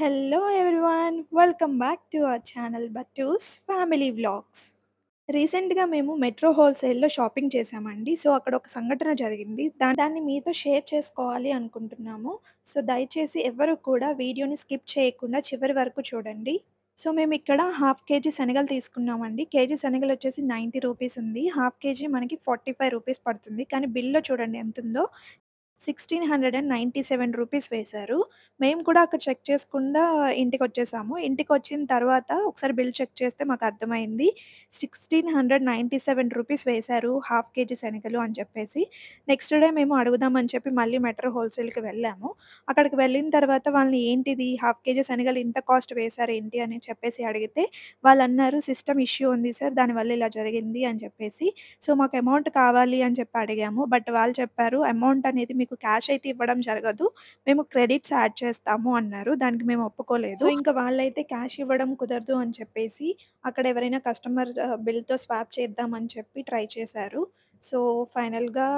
Hello everyone, welcome back to our channel Battu's Family Vlogs. రీసెంట్‌గా మేము metro హోల్‌సేల్‌లో shopping చేశామండి. సో, అక్కడ ఒక సంఘటన జరిగింది. దాన్ని మీతో షేర్ చేసుకోవాలి అనుకుంటున్నాము. సో, దయచేసి ఎవ్వరు కూడా వీడియోని స్కిప్ చేయకుండా చివరి వరకు చూడండి. సో, మేమిక్కడ హాఫ్ కేజీ శనగలు తీసుకున్నామండి. కేజీ శనగలొచ్చేసి రూ. 90 ఉంది. హాఫ్ కేజీ మనకి రూ. 45 పడుతుంది. కానీ బిల్‌లో చూడండి ఎంతుందో రూ. 1697 వేశారు. మేము కూడా అక్కడ చెక్ చేసుకుండా ఇంటికొచ్చేసాము. ఇంటికొచ్చిన తర్వాత ఒకసారి బిల్ చెక్ చేస్తే మాకర్థమైంది. రూ. 1697 వేశారు హాఫ్ కేజీ శనగలు అని చెప్పేసి. నెక్స్ట్ డే మేము అడుగుదామని చెప్పి మళ్ళీ మెట్రో హోల్‌సేల్‌కి వెళ్ళాము. అక్కడికి వెళ్ళిన తర్వాత వాళ్ళని ఏంటిది హాఫ్ కేజీ శనగలు ఇంత కాస్ట్ వేశారేంటి అని చెప్పేసి అడిగితే వాళ్ళన్నారు సిస్టమ్ ఇష్యూ ఉంది సార్ దానివల్ల ఇలా జరిగింది అని చెప్పేసి. సో, మాకు అమౌంట్ కావాలి అని చెప్పి అడిగాము. బట్ వాళ్ళు చెప్పారు అమౌంట్ అనేది మీకు క్యాష్ అయితే ఇవ్వడం జరగదు. మేము క్రెడిట్స్ యాడ్ చేస్తాము అన్నారు. దానికి మేము ఒప్పుకోలేదు. సో, ఇంక వాళ్ళైతే క్యాష్ ఇవ్వడం కుదరదు అని చెప్పేసి అక్కడ ఎవరైనా కస్టమర్ బిల్‌తో స్వాప్ చేద్దామని చెప్పి ట్రై చేశారు. సో, ఫైనల్‌గా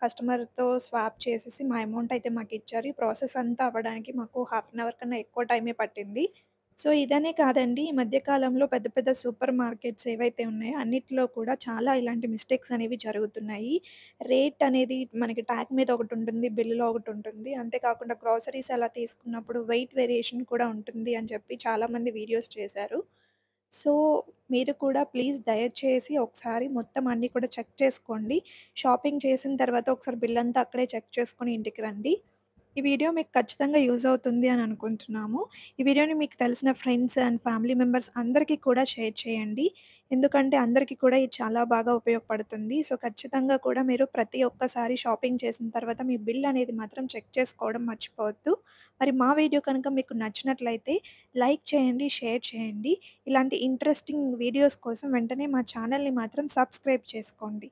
కస్టమర్‌తో స్వాప్ చేసేసి మా అమౌంట్ అయితే మాకిచ్చారు. ఈ ప్రాసెస్ అంతా అవ్వడానికి మాకు హాఫ్ అన్ అవర్ కన్నా ఎక్కువ టైమే పట్టింది. సో, ఇదనే కాదండి. ఈ మధ్య కాలంలో పెద్ద పెద్ద సూపర్ మార్కెట్స్ ఏవైతే ఉన్నాయో అన్నిట్లో కూడా చాలా ఇలాంటి మిస్టేక్స్ అనేవి జరుగుతున్నాయి. రేట్ అనేది మనకి ట్యాగ్ మీద ఒకటుంటుంది. బిల్లులో ఒకటుంటుంది. అంతే కాకుండా గ్రోసరీస్ అలా తీసుకున్నప్పుడు వెయిట్ వేరియేషన్ కూడా ఉంటుంది అని చెప్పి చాలామంది వీడియోస్ చేశారు. సో, మీరు కూడా ప్లీజ్ దయచేసి ఒకసారి మొత్తం అన్నీ కూడా చెక్ చేసుకోండి. షాపింగ్ చేసిన తర్వాత ఒకసారి బిల్లంతా అక్కడే చెక్ చేసుకొని ఇంటికి రండి. ఈ వీడియో మీకు ఖచ్చితంగా యూజ్ అవుతుంది అని అనుకుంటున్నాము. ఈ వీడియోని మీకు తెలిసిన ఫ్రెండ్స్ అండ్ ఫ్యామిలీ మెంబర్స్ అందరికీ కూడా షేర్ చేయండి. ఎందుకంటే అందరికీ కూడా ఇది చాలా బాగా ఉపయోగపడుతుంది. సో, ఖచ్చితంగా కూడా మీరు ప్రతి ఒక్కసారి షాపింగ్ చేసిన తర్వాత మీ బిల్ అనేది మాత్రం చెక్ చేసుకోవడం మర్చిపోవద్దు. మరి మా వీడియో కనుక మీకు నచ్చినట్లయితే లైక్ చేయండి, షేర్ చేయండి. ఇలాంటి ఇంట్రెస్టింగ్ వీడియోస్ కోసం వెంటనే మా ఛానల్‌ని మాత్రం సబ్స్క్రైబ్ చేసుకోండి.